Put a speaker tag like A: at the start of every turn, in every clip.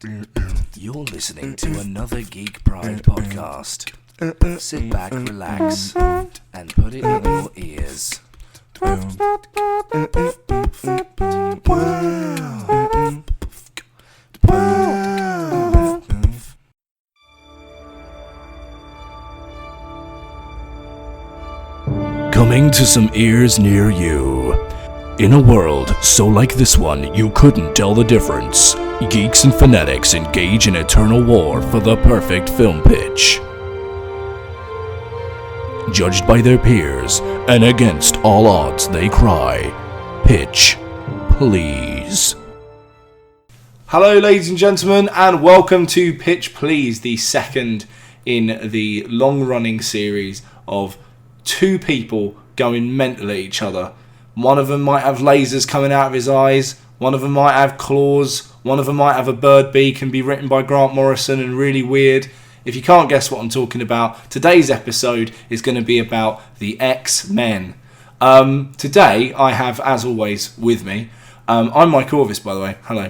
A: You're listening to another Geek Pride podcast. Sit back, relax, and put it in your ears. Coming to some ears near you. In a world so like this one, you couldn't tell the difference. Geeks and fanatics engage in eternal war for the perfect film pitch. Judged by their peers, and against all odds they cry, pitch, please. Hello ladies and gentlemen, and welcome to Pitch Please, the second in the long-running series of two people going mental at each other. One of them might have lasers coming out of his eyes, one of them might have claws, one of them might have a bird beak and be written by Grant Morrison and really weird. If you can't guess what I'm talking about, today's episode is going to be about the X-Men. Today I have, as always, with me, I'm Mike Orvis, by the way, hello.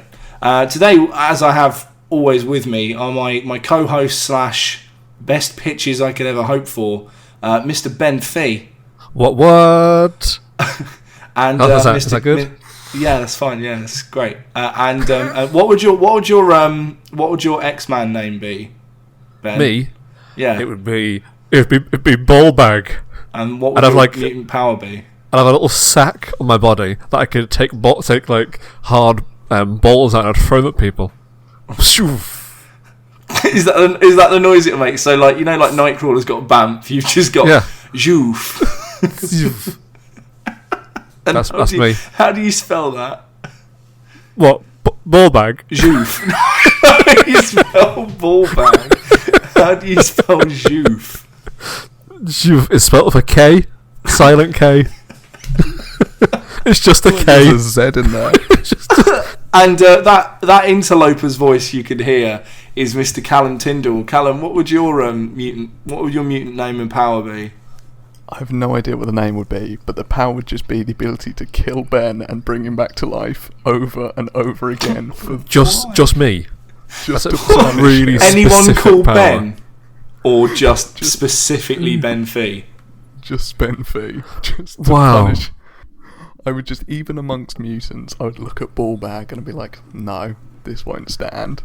A: Today, as I have always with me, are my co-host / best pitches I could ever hope for, Mr. Ben Fee.
B: What?
A: And
B: is that good?
A: Yeah, that's fine. Yeah, that's great. What would your X-Man name be, Ben?
B: Me?
A: Yeah.
B: It'd be Ballbag.
A: And what would your mutant power be?
B: And I have a little sack on my body that I could take like hard balls out and throw them at people.
A: Is that the noise it makes? So like like Nightcrawler's got a bamf, you've just got Joof. That's me. How do you spell that?
B: What? Ballbag?
A: Joof. How do you spell ballbag? How do you spell Joof?
B: Joof is spelled with a K. Silent K. It's just a K.
C: There's a Z in there.
A: And that interloper's voice you could hear is Mr. Callum Tyndall. Callum, what would your mutant name and power be?
C: I have no idea what the name would be, but the power would just be the ability to kill Ben and bring him back to life over and over again.
B: Just me.
C: Just
B: That's a really
A: anyone called
B: power.
A: Ben, or just specifically Ben Fee?
C: Just Ben Fee. Just to
B: wow.
C: punish. I would just, even amongst mutants, I would look at Ballbag and I'd be like, no, this won't stand.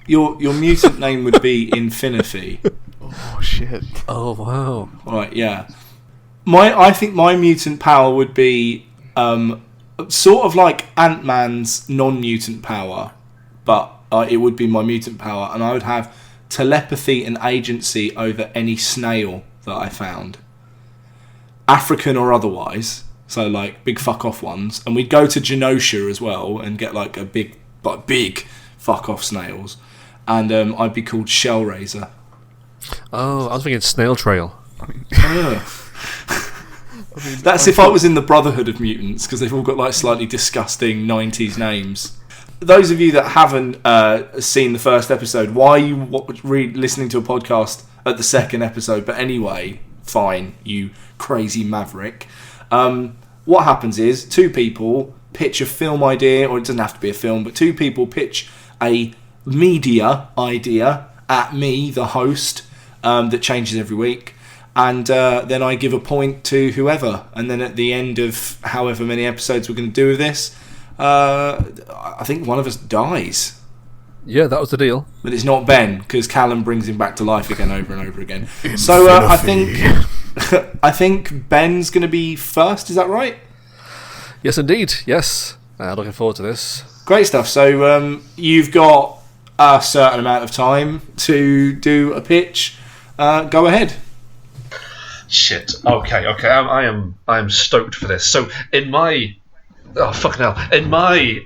A: Your mutant name would be Infinity.
C: Oh shit.
B: Oh wow.
A: Right, yeah. I think my mutant power would be sort of like Ant-Man's non-mutant power, but it would be my mutant power, and I would have telepathy and agency over any snail that I found, African or otherwise. So like big fuck off ones, and we'd go to Genosha as well and get like a big fuck off snails, and I'd be called Shellraiser.
B: Oh, I was thinking Snail Trail.
A: That's if I was in the Brotherhood of Mutants, because they've all got like slightly disgusting 90s names. Those of you that haven't seen the first episode, why are you listening to a podcast at the second episode? But anyway, fine, you crazy maverick. What happens is two people pitch a film idea, or it doesn't have to be a film, but two people pitch a media idea at me, the host, that changes every week, and then I give a point to whoever, and then at the end of however many episodes we're going to do with this, I think one of us dies.
B: Yeah, that was the deal.
A: But it's not Ben, because Callum brings him back to life again over and over again. So I think Ben's going to be first, is that right?
B: Yes, indeed. Yes. Looking forward to this.
A: Great stuff. So you've got a certain amount of time to do a pitch. Go ahead.
D: Shit. Okay. I am stoked for this. So in my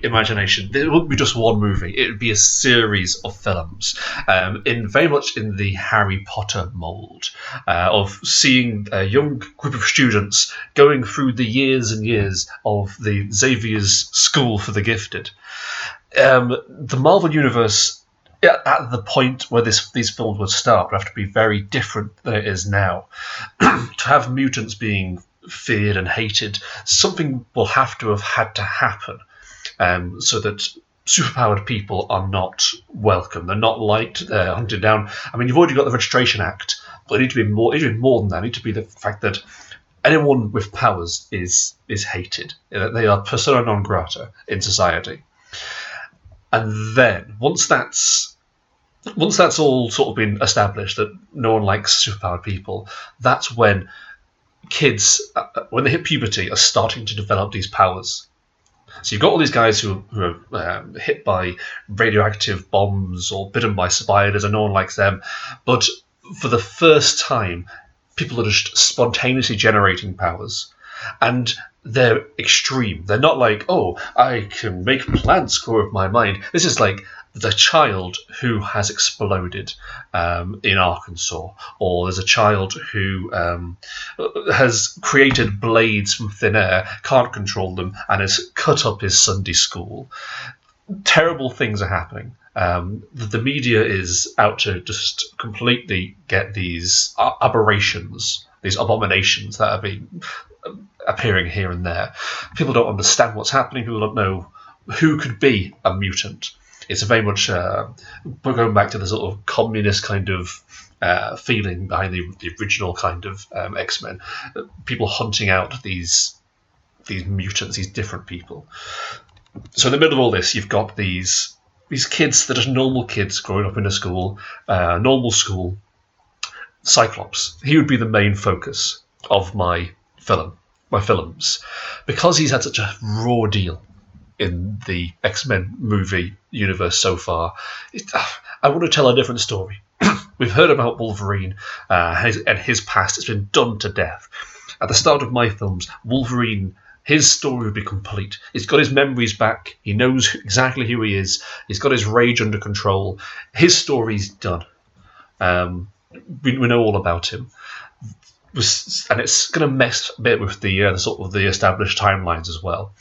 D: imagination, it wouldn't be just one movie. It would be a series of films, very much in the Harry Potter mould, of seeing a young group of students going through the years and years of the Xavier's School for the Gifted. The Marvel Universe, at the point where these films would start, would have to be very different than it is now. To have mutants being feared and hated, something will have to have had to happen, so that superpowered people are not welcome. They're not liked. They're hunted down. I mean, you've already got the Registration Act, but it needs to be more. It needs to be more than that. It needs to be the fact that anyone with powers is hated. They are persona non grata in society. And then once that's all sort of been established that no one likes superpowered people, that's when kids, when they hit puberty, are starting to develop these powers. So you've got all these guys who are hit by radioactive bombs or bitten by spiders, and no one likes them. But for the first time, people are just spontaneously generating powers. And they're extreme. They're not like, oh, I can make plants grow with my mind. This is like the child who has exploded in Arkansas, or there's a child who has created blades from thin air, can't control them, and has cut up his Sunday school. Terrible things are happening. The media is out to just completely get these aberrations, these abominations that have been appearing here and there. People don't understand what's happening. People don't know who could be a mutant. It's very much going back to the sort of communist kind of feeling behind the original kind of X-Men. People hunting out these mutants, these different people. So in the middle of all this, you've got these kids that are normal kids growing up in a school, normal school. Cyclops. He would be the main focus of my films, because he's had such a raw deal in the X-Men movie universe so far. I want to tell a different story. We've heard about Wolverine and his past. It's been done to death. At the start of my films, Wolverine, his story would be complete. He's got his memories back. He knows exactly who he is. He's got his rage under control. His story's done. We know all about him. And it's going to mess a bit with the sort of the established timelines as well.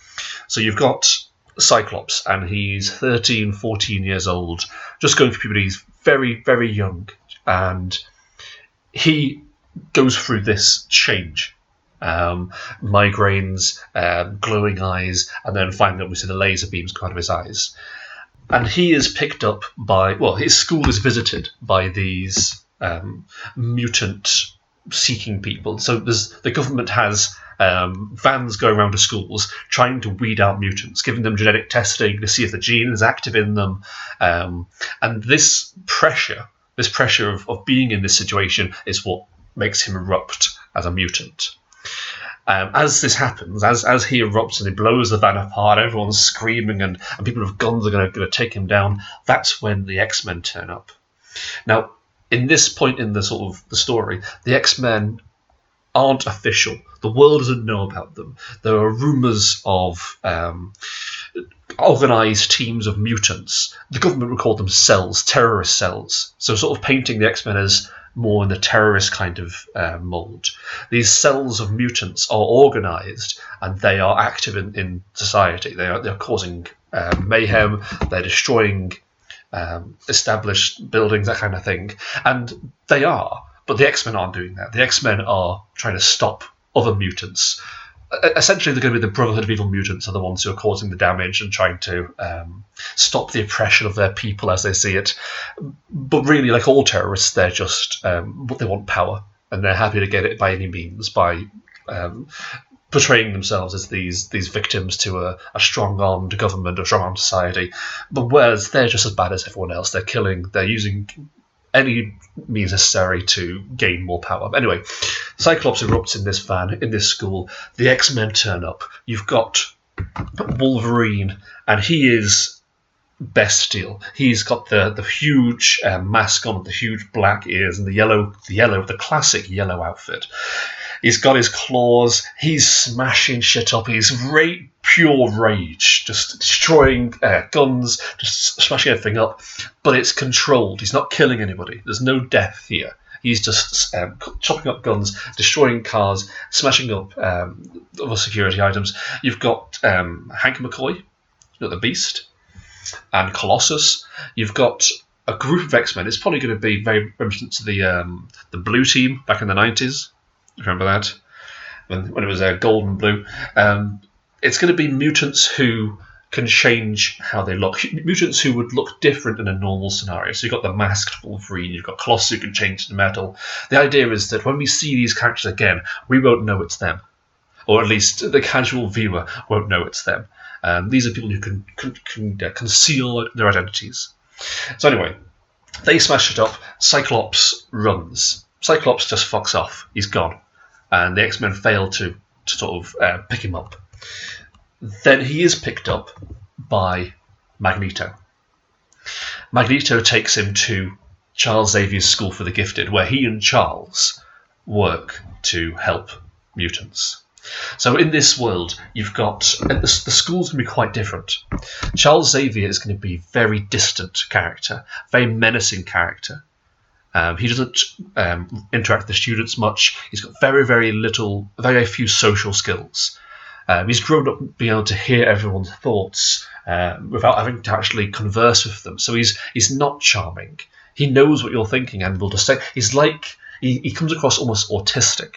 D: So you've got Cyclops, and he's 13, 14 years old, just going through puberty. He's very, very young, and he goes through this change. Migraines, glowing eyes, and then finally obviously the laser beams come out of his eyes. And he is picked up by, his school is visited by these mutant seeking people. So the government has vans going around to schools trying to weed out mutants, giving them genetic testing to see if the gene is active in them. And this pressure of being in this situation is what makes him erupt as a mutant. As this happens, as he erupts and he blows the van apart, everyone's screaming and people with guns are going to take him down, that's when the X-Men turn up. Now, in this point in the sort of the story, the X-Men aren't official. The world doesn't know about them. There are rumours of organised teams of mutants. The government would call them cells, terrorist cells. So sort of painting the X-Men as more in the terrorist kind of mould. These cells of mutants are organised and they are active in society. They're causing mayhem. They're destroying established buildings, that kind of thing. And they are, but the X-Men aren't doing that. The X-Men are trying to stop other mutants. Essentially, they're going to be the Brotherhood of Evil Mutants are the ones who are causing the damage and trying to stop the oppression of their people as they see it. But really, like all terrorists, they're just they want power, and they're happy to get it by any means, by portraying themselves as these victims to a strong-armed government, a strong-armed society. But whereas they're just as bad as everyone else, they're killing, they're using any means necessary to gain more power. Anyway, Cyclops erupts in this van, in this school. The X-Men turn up. You've got Wolverine, and he is bestial. He's got the huge mask on, the huge black ears, and the classic yellow outfit. He's got his claws. He's smashing shit up. He's pure rage, just destroying guns, just smashing everything up. But it's controlled. He's not killing anybody. There's no death here. He's just chopping up guns, destroying cars, smashing up other security items. You've got Hank McCoy, you've got the Beast, and Colossus. You've got a group of X-Men. It's probably going to be very reminiscent to the Blue Team back in the 90s. Remember that? When it was gold and blue. It's going to be mutants who can change how they look. Mutants who would look different in a normal scenario. So you've got the masked Wolverine, you've got Colossus who can change to metal. The idea is that when we see these characters again, we won't know it's them. Or at least the casual viewer won't know it's them. These are people who can conceal their identities. So anyway, they smash it up. Cyclops runs. Cyclops just fucks off. He's gone. And the X-Men fail to sort of pick him up. Then he is picked up by Magneto. Magneto takes him to Charles Xavier's School for the Gifted, where he and Charles work to help mutants. So in this world, you've got... the school's going to be quite different. Charles Xavier is going to be a very distant character, very menacing character. He doesn't interact with the students much. He's got very few social skills. He's grown up being able to hear everyone's thoughts without having to actually converse with them. So he's not charming. He knows what you're thinking and will just say... He's like... He comes across almost autistic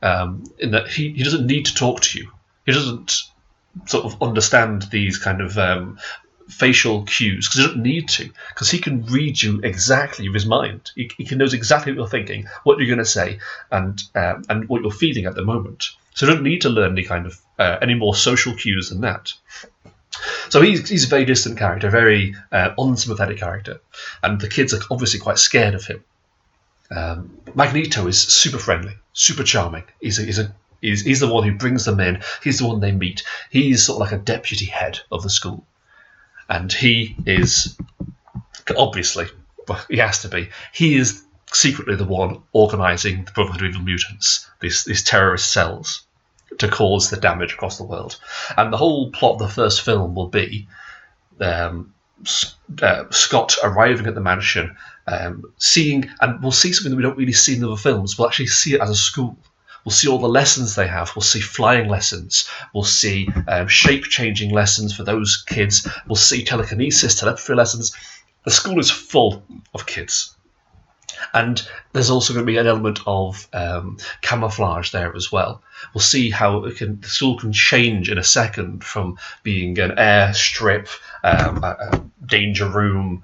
D: in that he doesn't need to talk to you. He doesn't sort of understand these kind of facial cues because he doesn't need to, because he can read you exactly with his mind. He can knows exactly what you're thinking, what you're going to say, and what you're feeling at the moment. So he doesn't need to learn any kind of any more social cues than that. So he's a very distant character, very unsympathetic character, and the kids are obviously quite scared of him. Magneto is super friendly, super charming. He's the one who brings them in. He's the one they meet. He's sort of like a deputy head of the school. And he is, obviously, well, he has to be, he is secretly the one organising the Brotherhood of Evil Mutants, these terrorist cells, to cause the damage across the world. And the whole plot of the first film will be Scott arriving at the mansion, seeing, and we'll see something that we don't really see in other films, we'll actually see it as a school. We'll see all the lessons they have. We'll see flying lessons. We'll see shape-changing lessons for those kids. We'll see telekinesis, telepathy lessons. The school is full of kids. And there's also going to be an element of camouflage there as well. We'll see how the school can change in a second from being an airstrip, a danger room,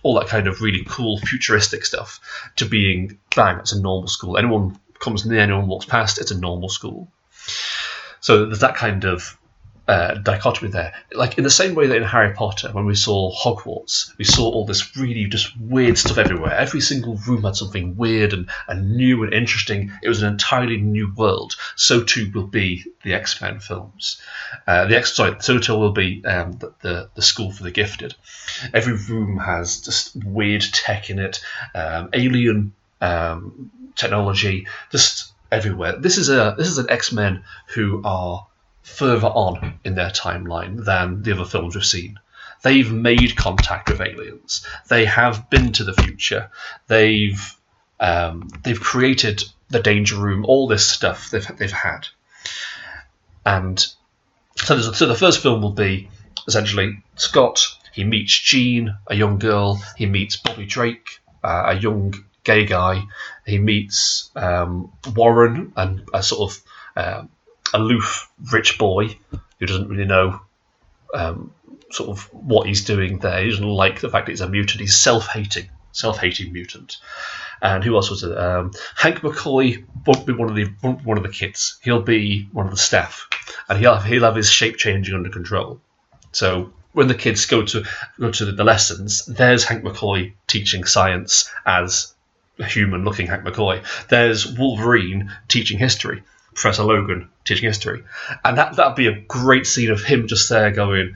D: all that kind of really cool futuristic stuff, to being, bang, it's a normal school. Anyone comes near, anyone walks past, it's a normal school. So there's that kind of dichotomy there. Like in the same way that in Harry Potter, when we saw Hogwarts, we saw all this really just weird stuff everywhere. Every single room had something weird and new and interesting. It was an entirely new world. So too will be the X-Men films. So too will be the School for the Gifted. Every room has just weird tech in it, alien technology, just everywhere. This is an X-Men who are further on in their timeline than the other films we've seen. They've made contact with aliens. They have been to the future. They've created the Danger Room. All this stuff they've had. And so the first film will be essentially Scott. He meets Jean, a young girl. He meets Bobby Drake, a young gay guy. He meets Warren, and a sort of aloof rich boy who doesn't really know sort of what he's doing there. He doesn't like the fact that he's a mutant. He's self-hating mutant. And who else was it? Hank McCoy won't be one of the kids. He'll be one of the staff, and he'll have his shape changing under control. So when the kids go to the lessons, there's Hank McCoy teaching science as a human-looking Hank McCoy. There's Wolverine teaching history. Professor Logan teaching history, and that'd be a great scene of him just there going,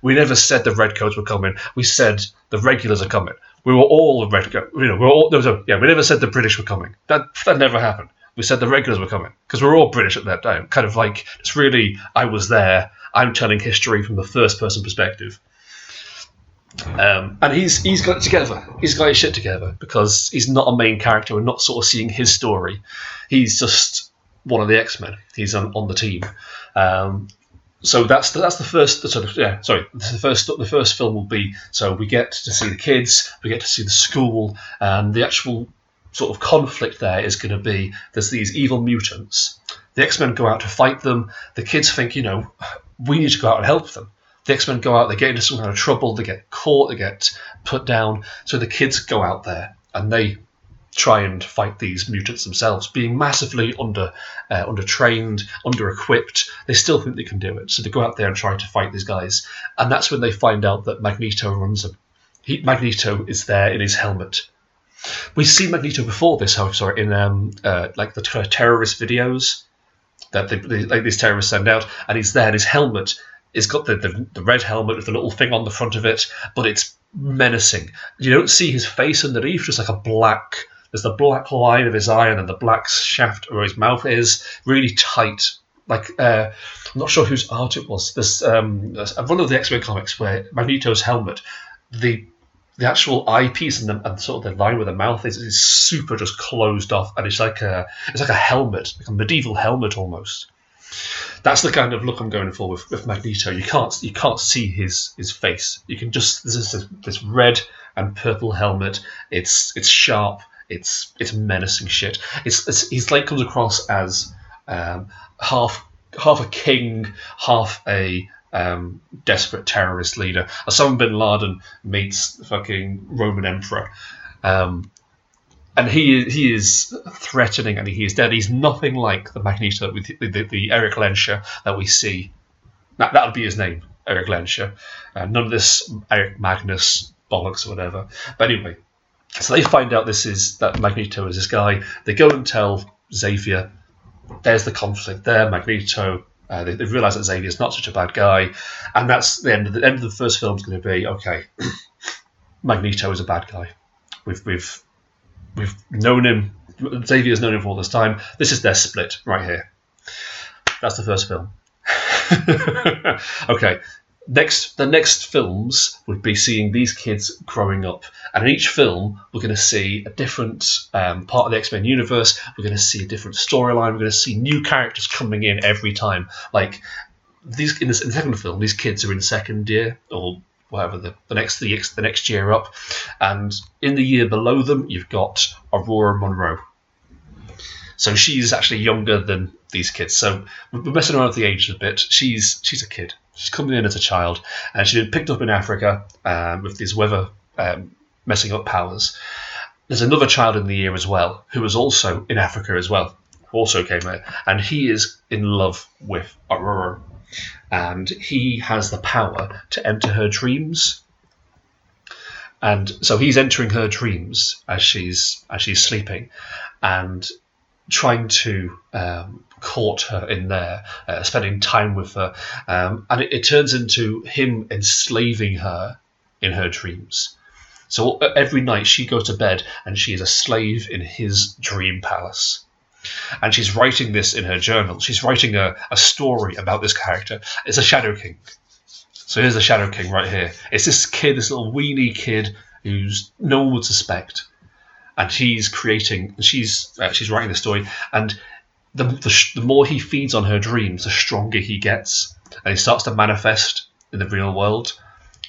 D: we never said the redcoats were coming, we said the regulars are coming. We were all redcoats, we never said the British were coming. That never happened. We said the regulars were coming because we were all British at that time. Kind of like, it's really, I was there, I'm telling history from the first person perspective. And he's got it together. He's got his shit together because he's not a main character. We're not sort of seeing his story. He's just one of the X-Men. He's on the team. So that's the first. The first film will be. So we get to see the kids. We get to see the school, and the actual sort of conflict there is going to be. There's these evil mutants. The X-Men go out to fight them. The kids think, we need to go out and help them. The X-Men go out, they get into some kind of trouble, they get caught, they get put down. So the kids go out there and they try and fight these mutants themselves, being massively under-trained, under-equipped. They still think they can do it, so they go out there and try to fight these guys. And that's when they find out that Magneto runs them. Magneto is there in his helmet. We've seen Magneto before this, however, in like the terrorist videos that these terrorists send out, and he's there in his helmet. It's got the red helmet with the little thing on the front of it, but it's menacing. You don't see his face underneath, just like there's the black line of his eye, and then the black shaft where his mouth is, really tight. Like, I'm not sure whose art it was. There's one of the X-Men comics where Magneto's helmet, the actual eyepiece and sort of the line where the mouth is super just closed off, and it's like a helmet, like a medieval helmet almost. That's the kind of look I'm going for with Magneto. You can't see his face. You can just, there's this red and purple helmet. It's sharp. It's menacing shit. He's like comes across as half a king, half a desperate terrorist leader. Osama bin Laden meets the fucking Roman emperor. And he is threatening, and he is dead. He's nothing like the Magneto with the Eric Lenscher that we see. That would be his name, Eric Lenscher. None of this Eric Magnus bollocks or whatever. But anyway, so they find out that Magneto is this guy. They go and tell Xavier. There's the conflict there. Magneto. They realise that Xavier's not such a bad guy, and that's the end of the first film. Is going to be okay. Magneto is a bad guy. We've known him. Xavier's known him for all this time. This is their split right here. That's the first film. Okay. The next films would be seeing these kids growing up, and in each film we're going to see a different part of the X-Men universe. We're going to see a different storyline. We're going to see new characters coming in every time. Like these in the second film, these kids are in second year or whatever the next year up, and in the year below them you've got Aurora Monroe. So she's actually younger than these kids. So we're messing around with the ages a bit. She's a kid. She's coming in as a child, and she's been picked up in Africa with these weather messing up powers. There's another child in the year as well who was also in Africa as well, who also came out, and he is in love with Aurora. And he has the power to enter her dreams, and so he's entering her dreams as she's sleeping, and trying to court her in there, spending time with her, and it turns into him enslaving her in her dreams. So every night she goes to bed and she is a slave in his dream palace. And she's writing this in her journal. She's writing a story about this character. It's a Shadow King. So here's the Shadow King right here. It's this kid, this little weenie kid who's no one would suspect. And she's writing the story. And the more he feeds on her dreams, the stronger he gets. And he starts to manifest in the real world.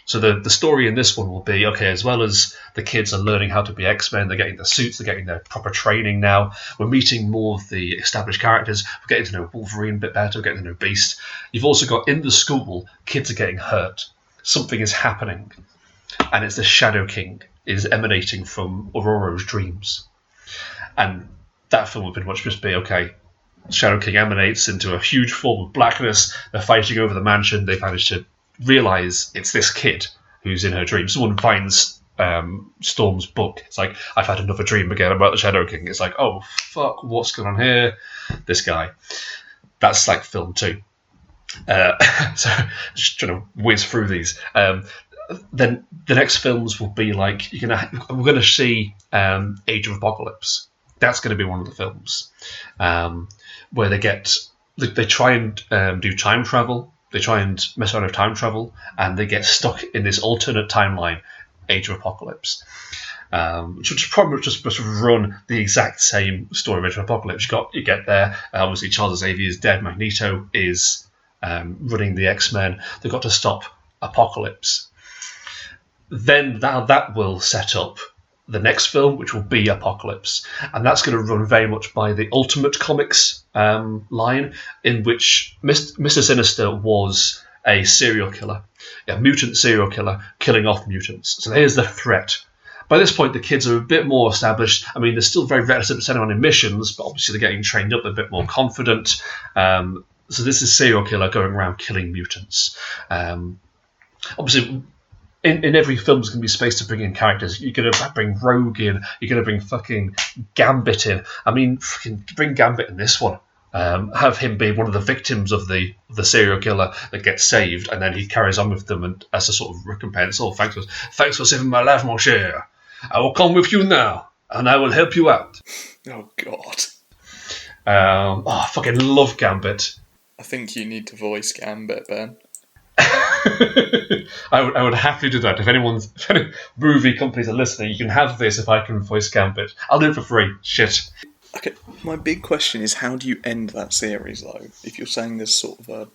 D: So the story in this one will be, okay, as well as the kids are learning how to be X-Men, they're getting the suits, they're getting their proper training now. We're meeting more of the established characters. We're getting to know Wolverine a bit better. We're getting to know Beast. You've also got in the school, kids are getting hurt. Something is happening. And it's the Shadow King is emanating from Aurora's dreams. And that film would pretty much just be, okay, Shadow King emanates into a huge form of blackness. They're fighting over the mansion. They've managed to realise it's this kid who's in her dream. Someone finds Storm's book. It's like, I've had another dream again about the Shadow King. It's like, oh, fuck, what's going on here? This guy. That's like film 2. So just trying to whiz through these. Then the next films will be like, we're going to see Age of Apocalypse. That's going to be one of the films where they try and do time travel. They try and mess around with time travel, and they get stuck in this alternate timeline, Age of Apocalypse. Which would probably just run the exact same story of Age of Apocalypse. You get there, obviously Charles Xavier is dead, Magneto is running the X-Men. They've got to stop Apocalypse. Then that will set up the next film, which will be Apocalypse, and that's going to run very much by the Ultimate Comics line, in which Mr. Sinister was a serial killer, a mutant serial killer killing off mutants. So here's the threat. By this point, the kids are a bit more established. I mean, they're still very reticent to send them on missions, but obviously they're getting trained up, they're a bit more confident. So this is serial killer going around killing mutants. Obviously, in every film there's going to be space to bring in characters. You're going to bring Rogue in. You're going to bring fucking Gambit in. I mean, fucking bring Gambit in this one. Have him be one of the victims of the serial killer that gets saved, and then he carries on with them and as a sort of recompense. Oh, thanks for saving my life, mon cher. I will come with you now, and I will help you out.
C: Oh, God.
D: I fucking love Gambit.
C: I think you need to voice Gambit, Ben.
D: I would happily do that. If any movie companies are listening, you can have this if I can voice Gambit. I'll do it for free. Shit.
C: Okay, my big question is, how do you end that series, though? If you're saying there's sort of a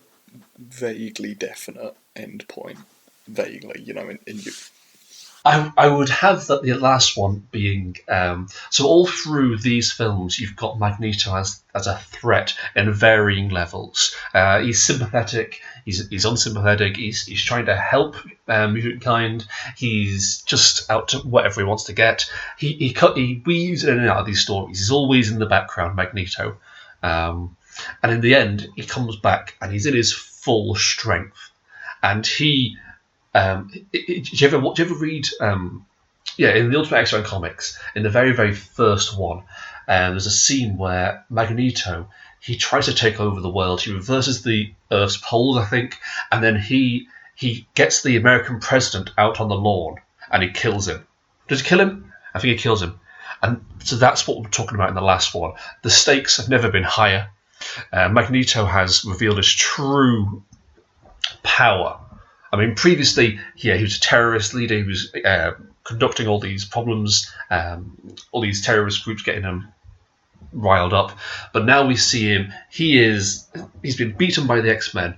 C: vaguely definite end point, vaguely, in you.
D: I would have that the last one being so all through these films you've got Magneto as a threat in varying levels. He's sympathetic, he's unsympathetic, he's trying to help mutant kind, he's just out to whatever he wants to get. He weaves in and out of these stories. He's always in the background, Magneto, and in the end he comes back and he's in his full strength, and he. Do you ever read? In the Ultimate X-Men comics, in the very, very first one, there's a scene where Magneto, he tries to take over the world. He reverses the Earth's poles, I think, and then he gets the American president out on the lawn and he kills him. Does he kill him? I think he kills him. And so that's what we're talking about in the last one. The stakes have never been higher. Magneto has revealed his true power. I mean, previously, he was a terrorist leader. He was conducting all these problems, all these terrorist groups getting him riled up. But now we see him. He's been beaten by the X-Men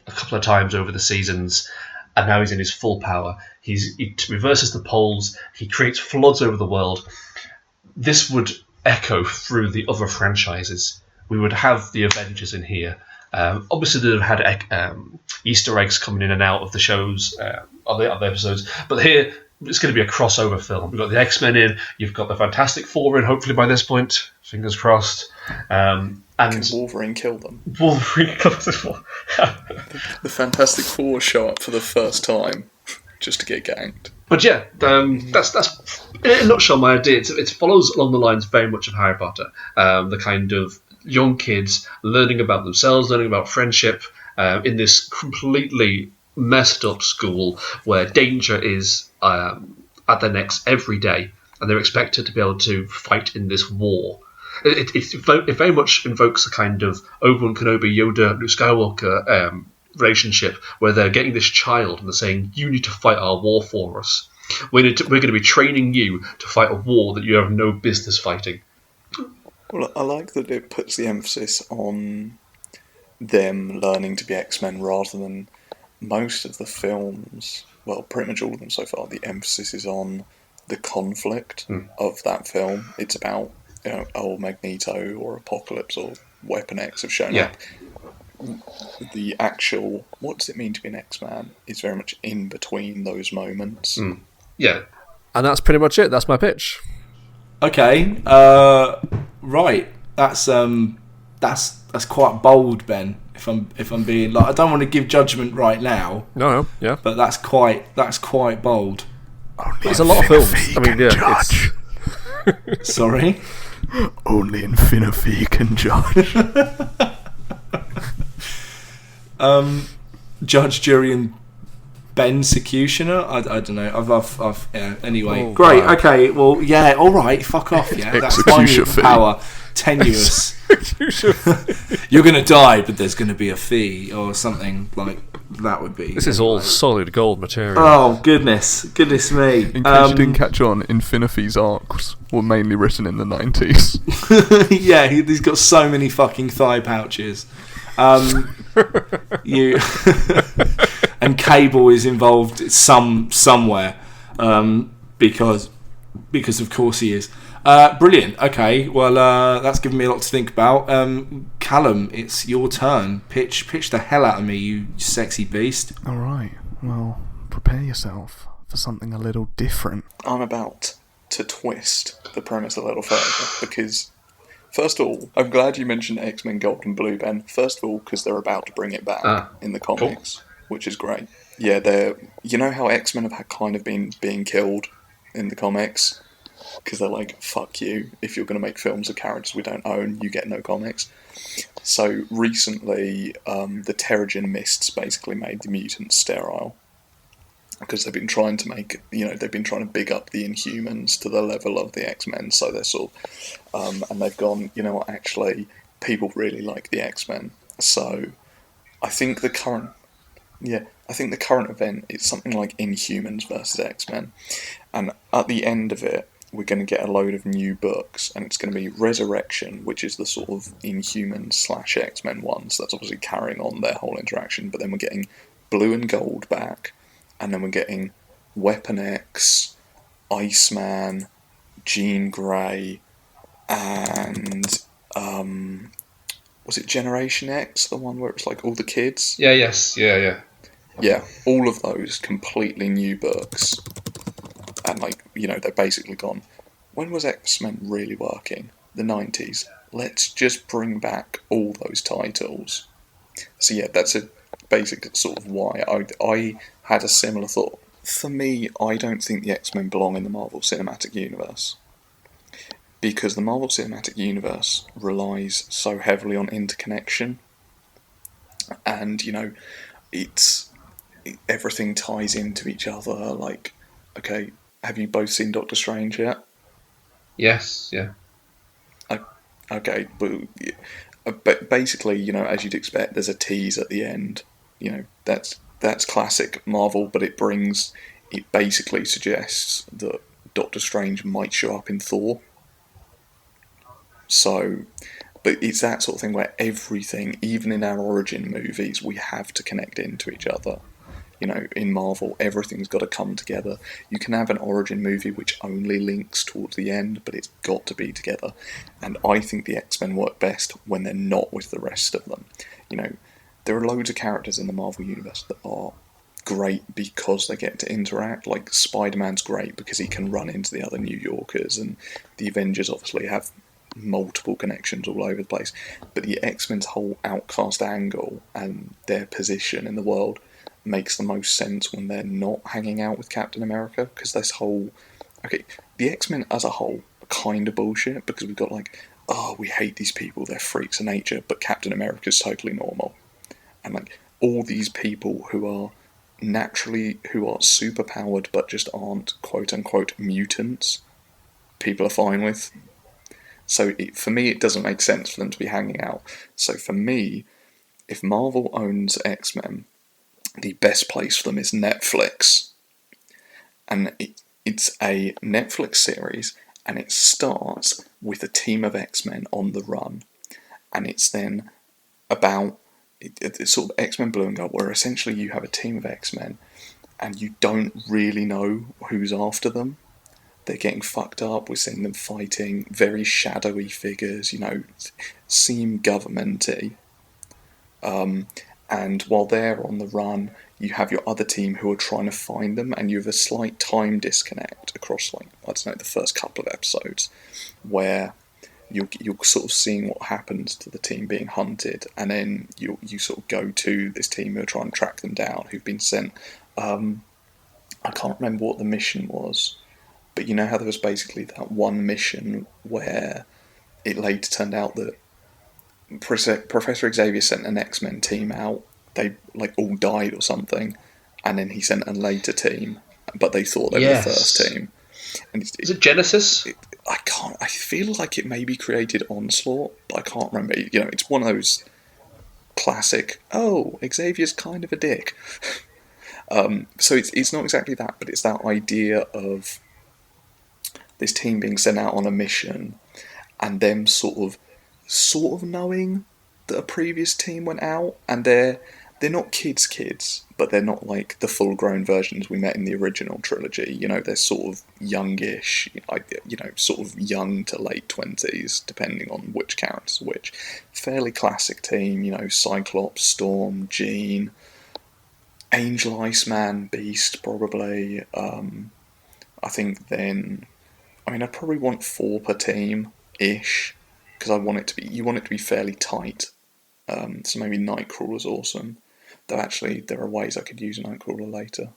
D: a couple of times over the seasons, and now he's in his full power. He reverses the poles. He creates floods over the world. This would echo through the other franchises. We would have the Avengers in here. Obviously, they've had Easter eggs coming in and out of the shows, of the episodes, but here it's going to be a crossover film. We've got the X-Men in, you've got the Fantastic Four in, hopefully by this point, fingers crossed. And
C: can Wolverine kill them?
D: Wolverine kills them.
C: The Fantastic Four show up for the first time just to get ganked.
D: But yeah, that's in a nutshell my idea. It follows along the lines very much of Harry Potter, the kind of young kids learning about themselves, learning about friendship in this completely messed up school where danger is at their necks every day, and they're expected to be able to fight in this war. It very much invokes a kind of Obi-Wan Kenobi, Yoda, Luke Skywalker relationship where they're getting this child and they're saying, you need to fight our war for us. We're going to be training you to fight a war that you have no business fighting.
C: Well, I like that it puts the emphasis on them learning to be X-Men rather than most of the films, well, pretty much all of them so far, the emphasis is on the conflict of that film. It's about, Magneto or Apocalypse or Weapon X have shown up. The actual, what does it mean to be an X-Man, is very much in between those moments.
D: Yeah.
B: And that's pretty much it. That's my pitch.
A: Okay, right. That's quite bold, Ben. If I'm being I don't want to give judgment right now.
B: No, yeah.
A: But that's quite bold.
B: There's a lot of films. I mean, yeah.
A: Sorry.
C: Only Infinity can judge.
A: Judge, jury, and Ben Secutioner? I don't know. Anyway.
B: Oh,
A: great,
B: wow.
A: Okay, well, yeah, alright, fuck off, yeah. That's my new power. Tenuous. You're going to die, but there's going to be a fee, or something like that would be.
B: This is all solid gold material.
A: Oh, goodness me.
C: In case you didn't catch on, Infinity's arcs were mainly written in the 90s.
A: Yeah, he's got so many fucking thigh pouches. And Cable is involved somewhere because Because of course he is. Brilliant. Okay, well, that's given me a lot to think about. Callum, it's your turn. Pitch the hell out of me, you sexy beast.
E: Alright, well, prepare yourself for something a little different.
C: I'm about to twist the premise a little further because, first of all, I'm glad you mentioned X-Men Gold and Blue, Ben. First of all, because they're about to bring it back in the comics, which is great. Yeah, you know how X-Men have had kind of been being killed in the comics? Because they're like, fuck you, if you're going to make films of characters we don't own, you get no comics. So recently, the Terrigen Mists basically made the mutants sterile. Because they've been trying to they've been trying to big up the Inhumans to the level of the X-Men, so they're sort of, and they've gone, you know what, actually, people really like the X-Men. So I think the current event is something like Inhumans versus X-Men. And at the end of it, we're going to get a load of new books, and it's going to be Resurrection, which is the sort of Inhumans/X-Men one, so that's obviously carrying on their whole interaction, but then we're getting Blue and Gold back, and then we're getting Weapon X, Iceman, Jean Grey, and was it Generation X, the one where it's like all the kids?
D: Yeah.
C: Yeah, all of those completely new books. And they've basically gone, when was X-Men really working? The 90s. Let's just bring back all those titles. So yeah, that's a basic sort of why I had a similar thought. For me, I don't think the X-Men belong in the Marvel Cinematic Universe. Because the Marvel Cinematic Universe relies so heavily on interconnection. And, everything ties into each other. Like, okay, have you both seen Doctor Strange yet?
D: Yes, yeah.
C: Okay, but basically, as you'd expect, there's a tease at the end. That's classic Marvel, but it basically suggests that Doctor Strange might show up in Thor. So, but it's that sort of thing where everything, even in our origin movies, we have to connect into each other. In Marvel, everything's got to come together. You can have an origin movie which only links towards the end, but it's got to be together. And I think the X-Men work best when they're not with the rest of them. There are loads of characters in the Marvel Universe that are great because they get to interact. Like, Spider-Man's great because he can run into the other New Yorkers, and the Avengers obviously have multiple connections all over the place. But the X-Men's whole outcast angle and their position in the world makes the most sense when they're not hanging out with Captain America, because the X-Men as a whole are kind of bullshit, because we've got we hate these people, they're freaks of nature, but Captain America's totally normal. And all these people who are super powered but just aren't quote unquote mutants, people are fine with. So for me, it doesn't make sense for them to be hanging out. So for me, if Marvel owns X-Men, the best place for them is Netflix. And it's a Netflix series, and it starts with a team of X-Men on the run. And it's then about it's sort of X-Men Blue and Gold, where essentially you have a team of X-Men and you don't really know who's after them. They're getting fucked up, we're seeing them fighting very shadowy figures, seem governmenty. And while they're on the run, you have your other team who are trying to find them, and you have a slight time disconnect across, the first couple of episodes, where you're sort of seeing what happens to the team being hunted, and then you sort of go to this team who are trying to track them down, who've been sent. I can't remember what the mission was, but you know how there was basically that one mission where it later turned out that Professor Xavier sent an X-Men team out. They all died or something, and then he sent a later team, but they thought they were the first team. And
D: is it Genesis?
C: I feel like it may be created Onslaught, but I can't remember. It's one of those classic, Xavier's kind of a dick. So it's not exactly that, but it's that idea of this team being sent out on a mission, and them sort of knowing that a previous team went out, and they're they're not kids, but they're not like the full-grown versions we met in the original trilogy. You know, they're sort of youngish, sort of young to late 20s, depending on which character's which. Fairly classic team, you know, Cyclops, Storm, Jean, Angel, Iceman, Beast, probably. I think then, I mean, I'd probably want 4 per team-ish, because you want it to be fairly tight. So maybe Nightcrawler's awesome. Though actually, there are ways I could use a Nightcrawler later.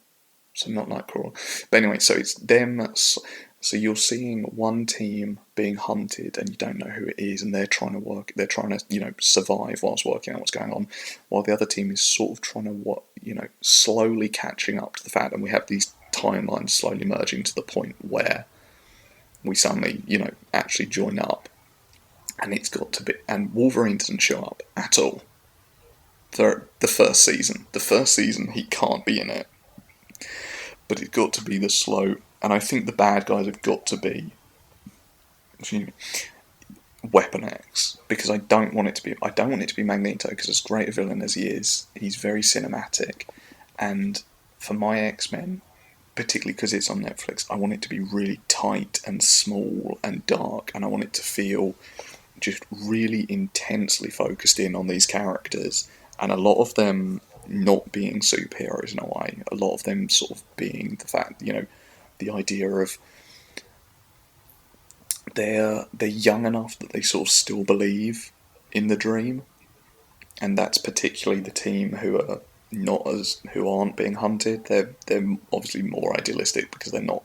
C: So not Nightcrawler. But anyway, so it's them. So you're seeing one team being hunted, and you don't know who it is, and they're trying to survive whilst working out what's going on, while the other team is sort of trying to slowly catching up to the fact, and we have these timelines slowly merging to the point where we suddenly, actually join up. And it's got to be, and Wolverine doesn't show up at all. The first season. The first season, he can't be in it. But it's got to be the slow, and I think the bad guys have got to be Weapon X, because I don't want it to be Magneto, because as great a villain as he is, he's very cinematic, and for my X-Men, particularly because it's on Netflix, I want it to be really tight and small and dark, and I want it to feel just really intensely focused in on these characters, and a lot of them not being superheroes in a way, a lot of them sort of being the fact, the idea of they're young enough that they sort of still believe in the dream, and that's particularly the team who aren't being hunted. They're obviously more idealistic because they're not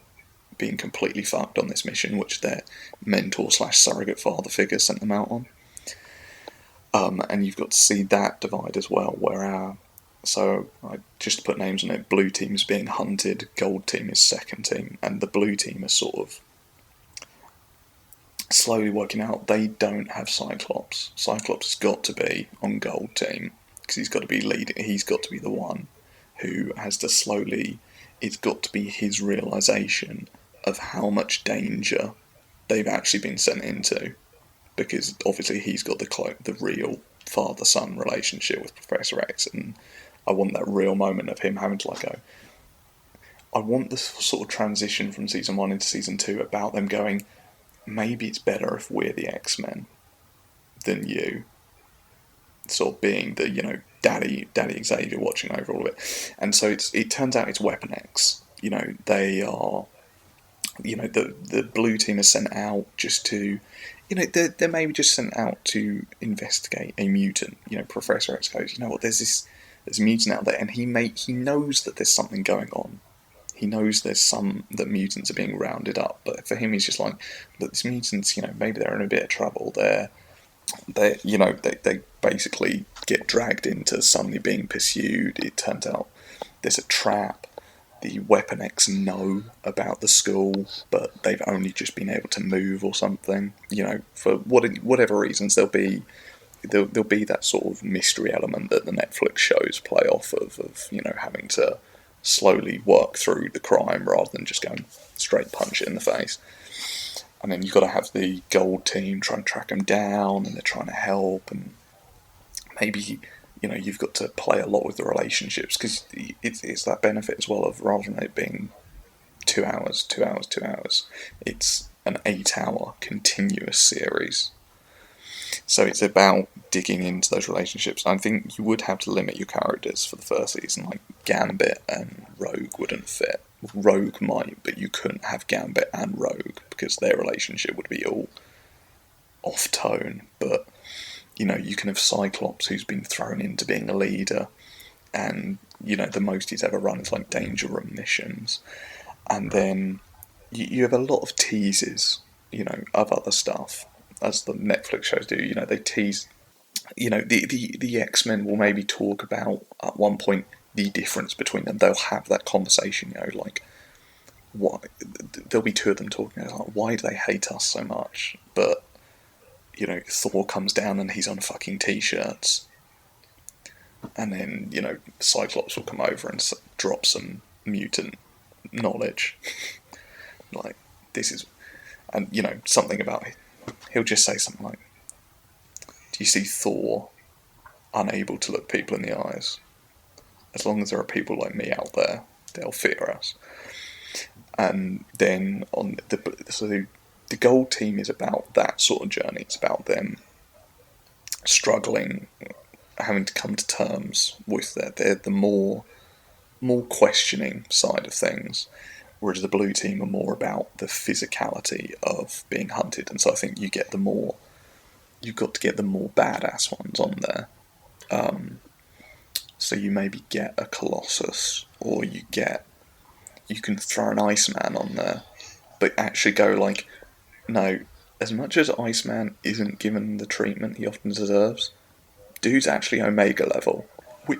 C: being completely fucked on this mission, which their mentor/surrogate father figure sent them out on. And you've got to see that divide as well, where just to put names on it, blue team is being hunted, gold team is second team, and the blue team is sort of slowly working out they don't have Cyclops. Cyclops has got to be on gold team, because he's got to be leading, he's got to be the one who has to slowly, it's got to be his realisation of how much danger they've actually been sent into, because obviously he's got the real father-son relationship with Professor X, and I want that real moment of him having to go. I want this sort of transition from season 1 into season 2 about them going, maybe it's better if we're the X-Men than you. Sort of being the, Daddy Xavier watching over all of it. And so it turns out it's Weapon X. They are, the blue team is sent out just to, they're maybe just sent out to investigate a mutant. Professor X goes, there's a mutant out there, and he knows that there's something going on. He knows that mutants are being rounded up, but for him he's just like, look, these mutants, maybe they're in a bit of trouble. They basically get dragged into suddenly being pursued. It turns out there's a trap. The Weapon X know about the school, but they've only just been able to move or something. For whatever reasons, there'll be that sort of mystery element that the Netflix shows play off of having to slowly work through the crime rather than just going straight punch it in the face. And then you've got to have the gold team try and track them down, and they're trying to help, and maybe you've got to play a lot with the relationships, because it's that benefit as well of, rather than it being 2 hours, it's an 8-hour continuous series. So it's about digging into those relationships. I think you would have to limit your characters for the first season, like Gambit and Rogue wouldn't fit. Rogue might, but you couldn't have Gambit and Rogue, because their relationship would be all off-tone. But, you can have Cyclops, who's been thrown into being a leader, and, the most he's ever run is like Danger Room missions. And then you have a lot of teases, of other stuff, as the Netflix shows do. They tease, the X-Men will maybe talk about, at one point, the difference between them. They'll have that conversation, why, there'll be 2 of them talking about, why do they hate us so much? But, Thor comes down and he's on fucking t-shirts. And then, Cyclops will come over and drop some mutant knowledge. This is, and, something about it. He'll just say something like, do you see Thor unable to look people in the eyes? as long as there are people like me out there, they'll fear us. And then the gold team is about that sort of journey. It's about them struggling, having to come to terms with they're the more questioning side of things, whereas the blue team are more about the physicality of being hunted. And so I think you've got to get the more badass ones on there. So you maybe get a Colossus, or you can throw an Iceman on there, but actually go like, no, as much as Iceman isn't given the treatment he often deserves, dude's actually Omega level.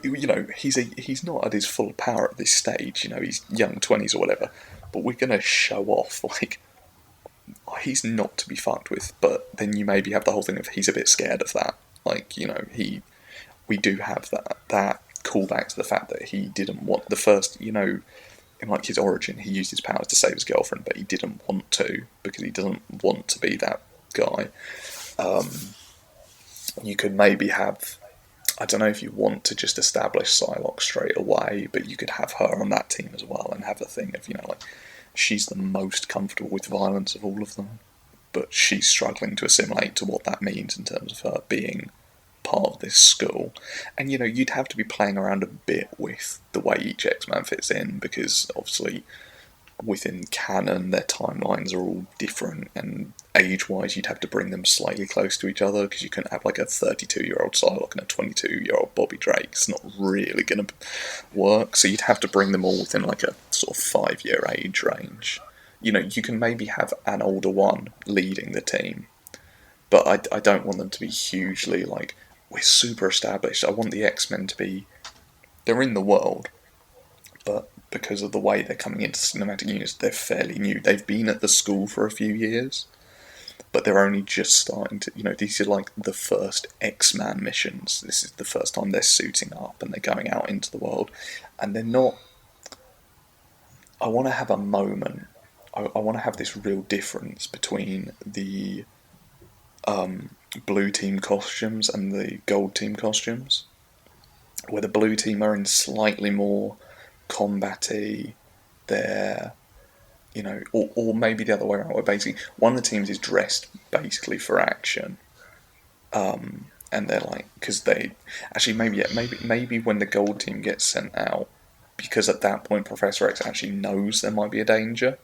C: He's not at his full power at this stage. He's young 20s or whatever, but we're gonna show off like he's not to be fucked with. But then you maybe have the whole thing of he's a bit scared of that. Like we do have that callback to the fact that he didn't want the first. In like his origin, he used his powers to save his girlfriend, but he didn't want to because he doesn't want to be that guy. You could maybe have, I don't know if you want to just establish Psylocke straight away, but you could have her on that team as well and have the thing of, like, she's the most comfortable with violence of all of them, but she's struggling to assimilate to what that means in terms of her being part of this school. And, you'd have to be playing around a bit with the way each X-Man fits in, because obviously within canon their timelines are all different, and age-wise you'd have to bring them slightly close to each other, because you couldn't have like a 32-year-old Psylocke and a 22-year-old Bobby Drake. It's not really going to work, so you'd have to bring them all within like a sort of 5-year age range. You can maybe have an older one leading the team, but I don't want them to be hugely like, we're super established. I want the X-Men to be, they're in the world, but because of the way they're coming into cinematic universe, they're fairly new. They've been at the school for a few years, but they're only just starting to, these are like the first X-Man missions. This is the first time they're suiting up and they're going out into the world, and they're not, I want to have a moment, I want to have this real difference between the blue team costumes and the gold team costumes, where the blue team are in slightly more combat-y, they're, or maybe the other way around, where basically one of the teams is dressed basically for action, and they're like, because they, actually maybe when the gold team gets sent out, because at that point Professor X actually knows there might be a danger,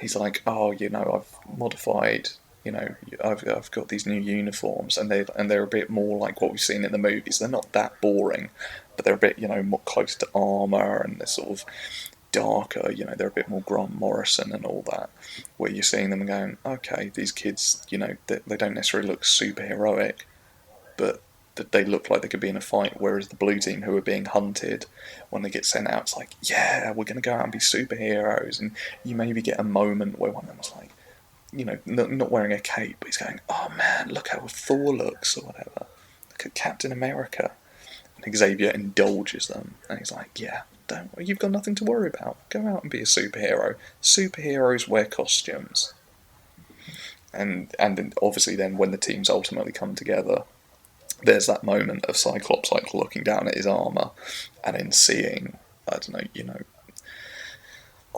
C: he's like, oh, I've modified, I've got these new uniforms, and they're a bit more like what we've seen in the movies. They're not that boring, but they're a bit, more close to armour, and they're sort of darker, they're a bit more Grant Morrison and all that, where you're seeing them going, okay, these kids, they don't necessarily look super heroic, but that they look like they could be in a fight, whereas the blue team who are being hunted, when they get sent out, it's like, yeah, we're going to go out and be superheroes, and you maybe get a moment where one of them's like, not wearing a cape, but he's going, oh man, look how Thor looks, or whatever, look at Captain America, and Xavier indulges them, and he's like, yeah, don't worry, you've got nothing to worry about, go out and be a superhero, superheroes wear costumes. And then obviously then when the teams ultimately come together, there's that moment of Cyclops like looking down at his armour and then seeing, I don't know,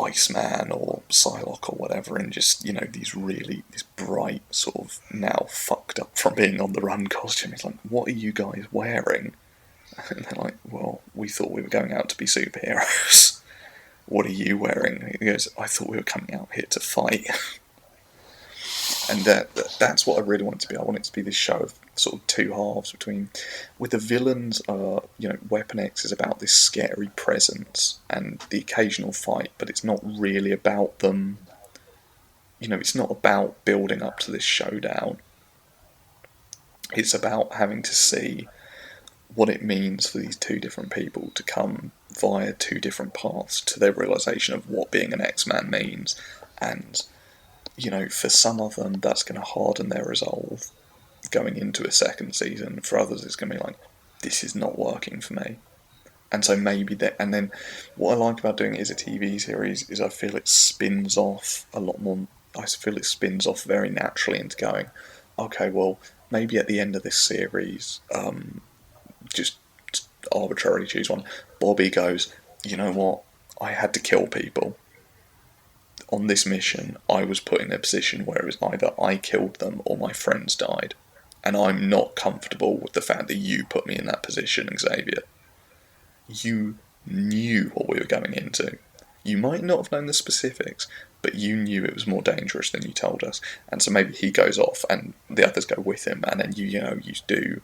C: Iceman or Psylocke or whatever, and just, this bright sort of now fucked up from being on the run costume. It's like, what are you guys wearing? And they're like, well, we thought we were going out to be superheroes. What are you wearing? He goes, I thought we were coming out here to fight. And that's what I really want it to be. I want it to be this show of sort of two halves between, with the villains, Weapon X is about this scary presence and the occasional fight, but it's not really about them. It's not about building up to this showdown. It's about having to see what it means for these two different people to come via two different paths to their realisation of what being an X-Man means. And for some of them, that's going to harden their resolve going into a second season. For others, it's going to be like, this is not working for me. And so maybe that, and then what I like about doing it as a TV series is I feel it spins off a lot more. I feel it spins off very naturally into going, okay, well, maybe at the end of this series, just arbitrarily choose one. Bobby goes, you know what? I had to kill people. On this mission, I was put in a position where it was either I killed them or my friends died. And I'm not comfortable with the fact that you put me in that position, Xavier. You knew what we were going into. You might not have known the specifics, but you knew it was more dangerous than you told us. And so maybe he goes off and the others go with him, and then you do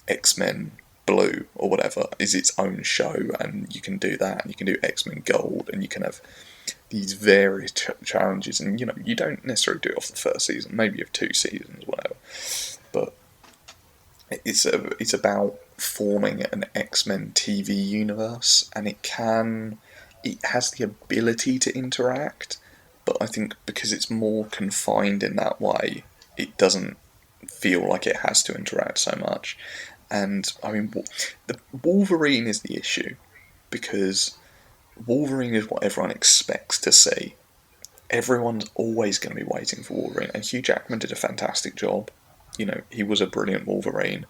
C: X-Men Blue or whatever is its own show, and you can do that, and you can do X-Men Gold, and you can have these various challenges, and you don't necessarily do it off the first season. Maybe you have 2 seasons, whatever. But it's about forming an X-Men TV universe, and it has the ability to interact, but I think because it's more confined in that way, it doesn't feel like it has to interact so much. And I mean, the Wolverine is the issue, because Wolverine is what everyone expects to see. Everyone's always going to be waiting for Wolverine, and Hugh Jackman did a fantastic job. He was a brilliant Wolverine,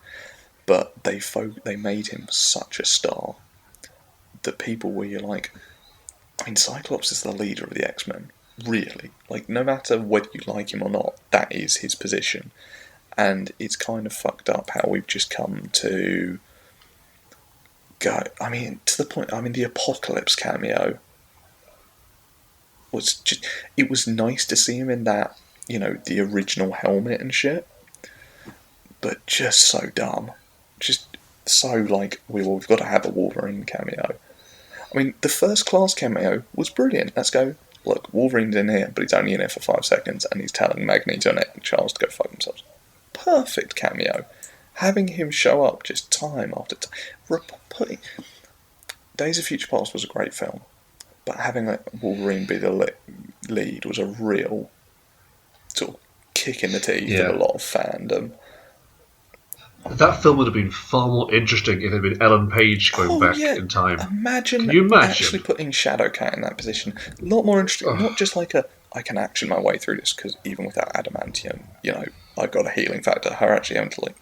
C: but they made him such a star that people were like, I mean, Cyclops is the leader of the X-Men, really. Like, no matter whether you like him or not, that is his position. And it's kind of fucked up how we've just come to go. I mean, to the point, the Apocalypse cameo was just, it was nice to see him in that, the original helmet and shit, but just so dumb. Just so, like, we've got to have a Wolverine cameo. I mean, the First Class cameo was brilliant. Let's go, look, Wolverine's in here, but he's only in here for 5 seconds, and he's telling Magneto and Charles to go fuck themselves. Perfect cameo. Having him show up just time after time. Days of Future Past was a great film, but having Wolverine be the lead was a real sort of kick in the teeth of a lot of fandom.
D: That film would have been far more interesting if it had been Ellen Page going back in time.
C: Can you imagine actually putting Shadowcat in that position? A lot more interesting. Not just like I can action my way through this, because even without adamantium, I've got a healing factor. Her actually having to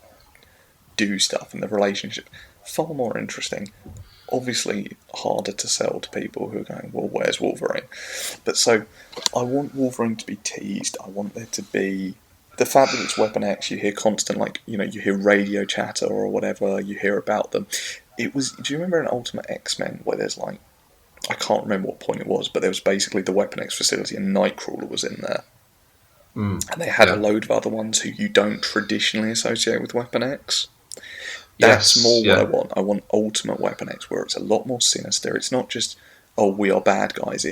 C: do stuff, and the relationship far more interesting. Obviously harder to sell to people who are going, well, where's Wolverine? But so I want Wolverine to be teased. I want there to be the fact that it's Weapon X. You hear constant you hear radio chatter or whatever. You hear about them. Do you remember in Ultimate X-Men where there's I can't remember what point it was, but there was basically the Weapon X facility and Nightcrawler was in there. And they had a load of other ones who you don't traditionally associate with Weapon X. That's more what I want. I want Ultimate Weapon X, where it's a lot more sinister. It's not just, we are bad guys.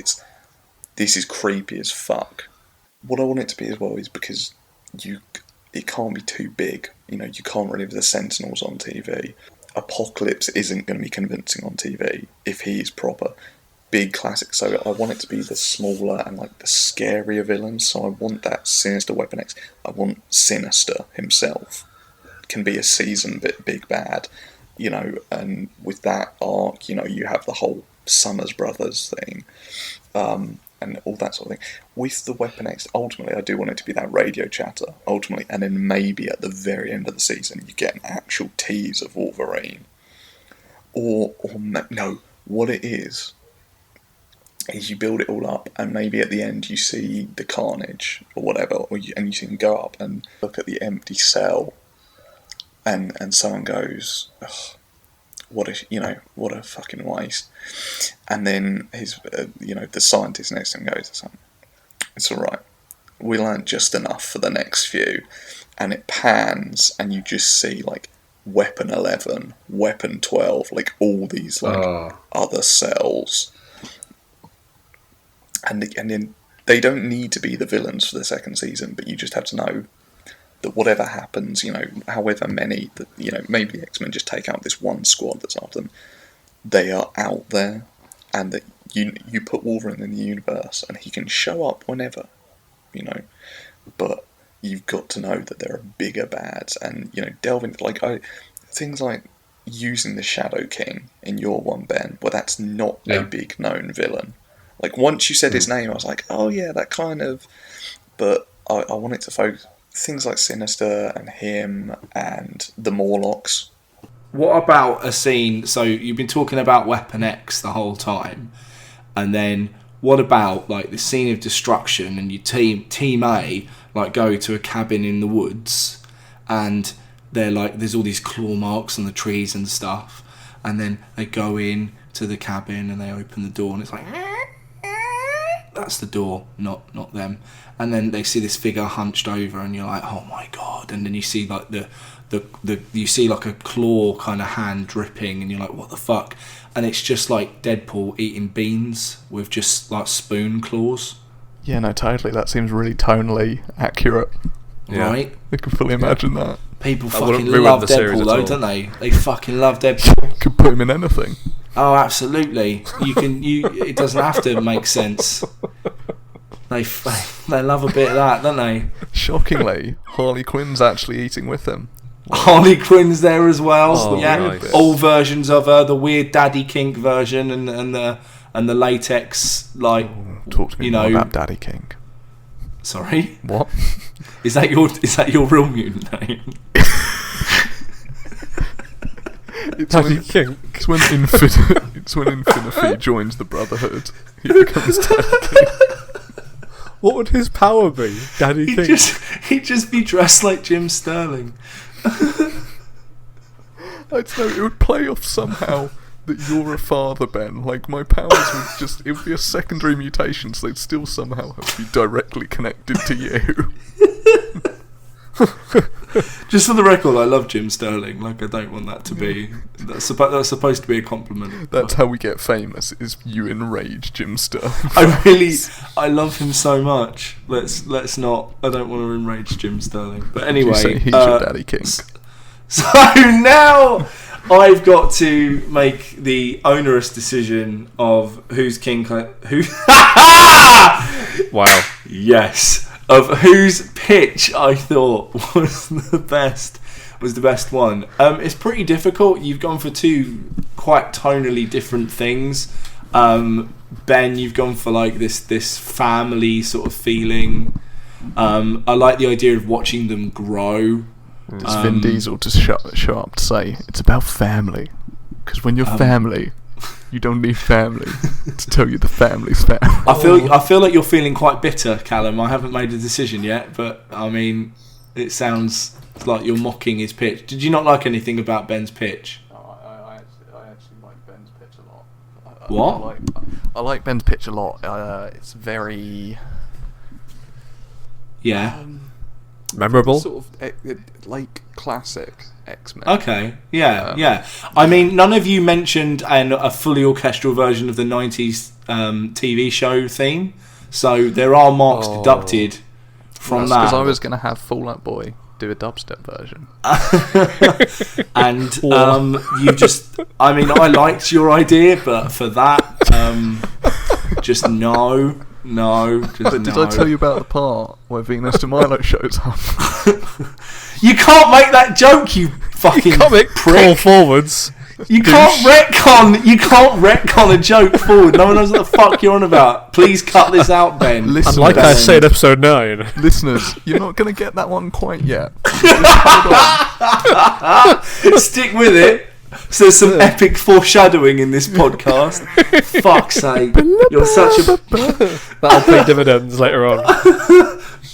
C: This is creepy as fuck. What I want it to be as well is because it can't be too big. You can't really have the Sentinels on TV. Apocalypse isn't going to be convincing on TV if he's proper. Big classic. So I want it to be the smaller and the scarier villains. So I want that sinister Weapon X. I want Sinister himself can be a seasoned big bad, and with that arc, you have the whole Summers Brothers thing, and all that sort of thing. With the Weapon X, ultimately, I do want it to be that radio chatter, ultimately, and then maybe at the very end of the season, you get an actual tease of Wolverine. Or no, what it is you build it all up, and maybe at the end you see the Carnage, or whatever, and you can go up and look at the empty cell, and someone goes, ugh, what a fucking waste. And then the scientist next to him goes, it's alright, we learned just enough for the next few. And it pans, and you just see Weapon 11, Weapon 12, all these other cells. And then they don't need to be the villains for the second season, but you just have to know that whatever happens, however many, maybe the X-Men just take out this one squad that's after them, they are out there, and that you put Wolverine in the universe, and he can show up whenever, but you've got to know that there are bigger bads, and, delve into, things like using the Shadow King in your one, Ben, where that's not a big known villain. Once you said his name, I was like, oh yeah, that kind of, but I want it to focus things like Sinister and him and the Morlocks.
A: what about a scene? So you've been talking about Weapon X the whole time, and then what about like the scene of destruction and your team A like go to a cabin in the woods, and they're like there's all these claw marks on the trees and stuff, and then they go in to the cabin and they open the door and it's like that's the door, not them, and then they see this figure hunched over and you're like, oh my god, and then you see like the you see like a claw kind of hand dripping and you're like, what the fuck? And it's just like Deadpool eating beans with just like spoon claws.
E: Yeah, no, totally. That seems really tonally accurate.
B: Yeah.
A: Right?
E: I can fully imagine that.
A: People
B: That
A: fucking
B: wouldn't ruin
A: love
B: the series
A: Deadpool
B: at
A: though,
B: all.
A: don't they? They fucking love Deadpool.
E: Could put him in anything.
A: Oh, absolutely. It doesn't have to make sense. They love a bit of that, don't they?
E: Shockingly, Harley Quinn's actually eating with him.
A: Harley Quinn's there as well.
B: Oh,
A: yeah,
B: nice.
A: all versions of her, the weird Daddy Kink version and the latex like.
E: Talk to me
A: you
E: more
A: know.
E: about Daddy King.
A: Sorry,
E: What?
A: is that your real mutant name?
E: It's
B: Daddy
E: when,
B: King.
E: it's when Infinity joins the Brotherhood. He becomes Daddy King.
B: What would his power be? Daddy King.
A: He'd just be dressed like Jim Sterling.
E: I don't know, it would play off somehow that you're a father, Ben. Like, my powers would just... It would be a secondary mutation, so they'd still somehow have to be directly connected to you.
A: Just for the record, I love Jim Sterling. Like, I don't want that to be... That's supposed to be a compliment.
E: That's how we get famous, is you enrage Jim Sterling.
A: I love him so much. Let's not... I don't want to enrage Jim Sterling. But anyway...
E: You say he's your Daddy King.
A: So now I've got to make the onerous decision of whose king... Who...
B: Wow.
A: Yes. Of whose pitch I thought was the best one. It's pretty difficult. You've gone for two quite tonally different things. Ben, you've gone for like this family sort of feeling. I like the idea of watching them grow.
E: Does Vin Diesel just show up to say, it's about family? Because when you're family, you don't need family to tell you the family's family.
A: I feel like you're feeling quite bitter, Callum. I haven't made a decision yet, but I mean, it sounds like you're mocking his pitch. Did you not like anything about Ben's pitch?
E: I actually like Ben's pitch a lot.
A: What?
E: I like Ben's pitch a lot. It's very...
A: Yeah.
B: Memorable?
E: Sort of like classic X-Men.
A: Okay. Yeah. Yeah. I mean, none of you mentioned a fully orchestral version of the 90s TV show theme, so there are marks deducted from that.
E: Because I was going to have Fall Out Boy do a dubstep version.
A: And you just... I mean, I liked your idea, but for that, just no. No, just
E: But did I tell you about the part where Venus de Milo shows up?
A: You can't make that joke, you fucking
B: Comic
A: prick.
B: crawl forwards.
A: You can't retcon a joke forward. No one knows what the fuck you're on about. Please cut this out, Ben.
E: Listen,
B: And like I
A: Ben.
B: say in episode 9.
E: listeners, you're not going to get that one quite yet. Just hold on.
A: Stick with it. So there's some epic foreshadowing in this podcast. Fuck's sake. You're such a
B: That'll pay dividends later on.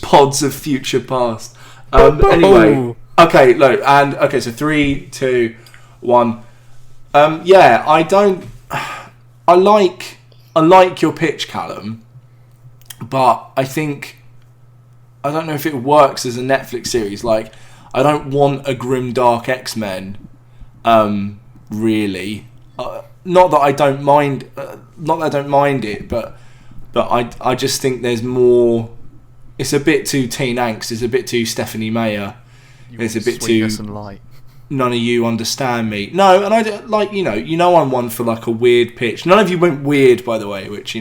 A: pods of future past. Anyway. Okay, look, and okay, so 3, 2, 1. Yeah, I like your pitch, Callum, but I don't know if it works as a Netflix series. Like, I don't want a grim dark X-Men. Really, not that I don't mind it, but I just think there's more. It's a bit too teen angst. It's a bit too Stephanie Meyer. It's a bit too
E: Sweetness and light.
A: none of you understand me. No, and I don't, like, you know I'm one for like a weird pitch. None of you went weird, by the way, which you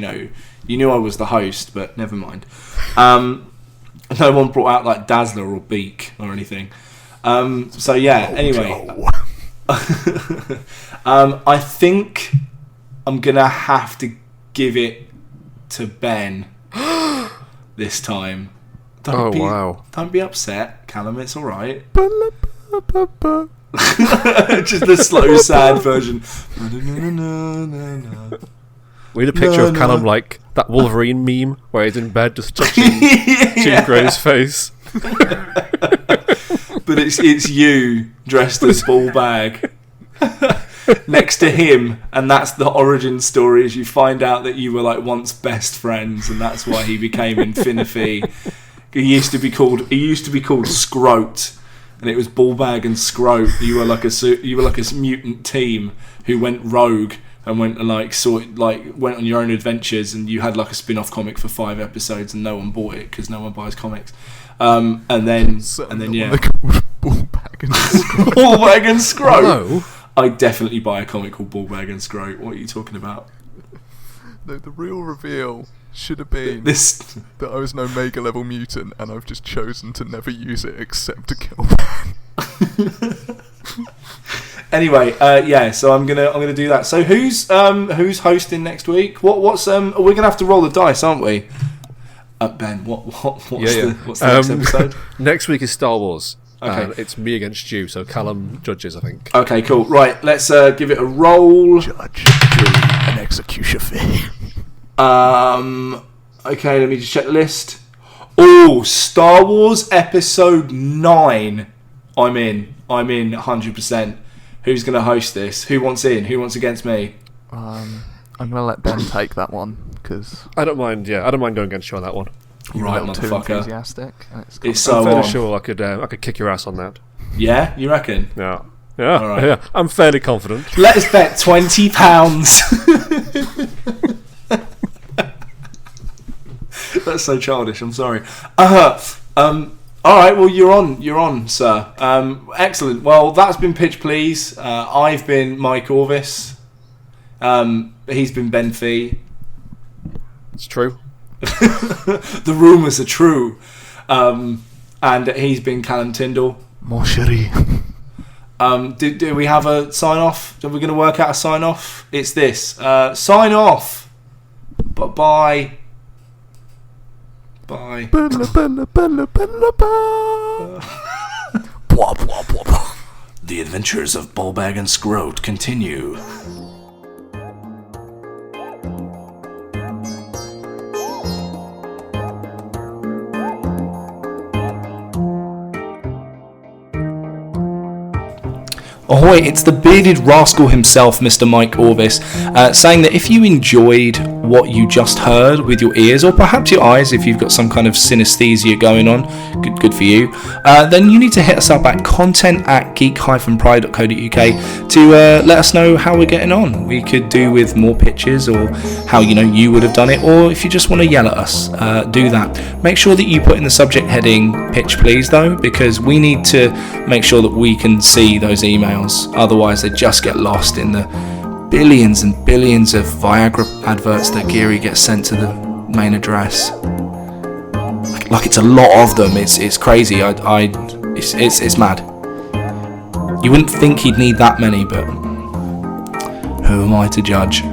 A: knew I was the host, but never mind. No one brought out like Dazzler or Beak or anything. So yeah. Anyway. I think I'm gonna have to give it to Ben this time. Don't be upset, Callum. It's all right. Just the slow, sad version.
B: We had a picture of Callum like that Wolverine meme where he's in bed just touching Jean Grey's face.
A: But it's you dressed as Ball Bag next to him, and that's the origin story. As you find out that you were like once best friends, and that's why he became Infinity. He used to be called Scroat, and it was Ball Bag and Scroat. You were like a mutant team who went rogue and went and went on your own adventures, and you had like a spin-off comic for 5 episodes, and no one bought it because no one buys comics. And then yeah,
E: Ball Bag and Scroat.
A: Ball Bag and Scroat.
B: No.
A: I'd definitely buy a comic called Ball Bag and Scroat. What are you talking about?
E: No, the real reveal should have been
A: This.
E: that I was an Omega level mutant, and I've just chosen to never use it except to kill Ben.
A: Anyway, yeah. So I'm gonna do that. So who's hosting next week? What's we're gonna have to roll the dice, aren't we? Ben, what's the next episode?
B: Next week is Star Wars.
A: Okay.
B: And it's me against you, so Callum judges, I think.
A: Okay, cool. Right, let's give it a roll.
E: Judge, jury, and execution fee.
A: Okay, let me just check the list. Oh, Star Wars Episode 9. I'm in 100%. Who's going to host this? Who wants in? Who wants against me?
E: I'm gonna let Ben take that one because
B: I don't mind going against you on that one.
E: you're
A: Right,
E: a little too
A: motherfucker.
E: enthusiastic. And it's
A: It's
E: kind
A: so
B: I'm fairly
A: on.
B: sure I could kick your ass on that.
A: Yeah, you reckon?
B: Yeah.
A: All right.
B: Yeah. I'm fairly confident.
A: Let us bet £20. That's so childish. I'm sorry. All right. Well, you're on, sir. Excellent. Well, that's been Pitch Please. I've been Mike Orvis. He's been Ben Fee.
B: It's true.
A: The rumours are true. And he's been Callum Tyndall.
E: Mon chéri.
A: Do we have a sign off? Are we going to work out a sign off? It's this. Sign off. Bye. Bye.
E: Bella, bella, bella, bella, blah. Blah, blah, blah, blah.
A: The adventures of Ballbag and Scroat continue. Ahoy, it's the bearded rascal himself, Mr. Mike Orvis, saying that if you enjoyed what you just heard with your ears, or perhaps your eyes, if you've got some kind of synesthesia going on, good for you, then you need to hit us up at content@geek-pride.co.uk to let us know how we're getting on. We could do with more pictures, or how you would have done it, or if you just want to yell at us, do that. Make sure that you put in the subject heading pitch please though, because we need to make sure that we can see those emails. Otherwise they just get lost in the billions and billions of Viagra adverts that Geary gets sent to the main address. Like it's a lot of them. It's crazy. It's mad. You wouldn't think he'd need that many, but who am I to judge?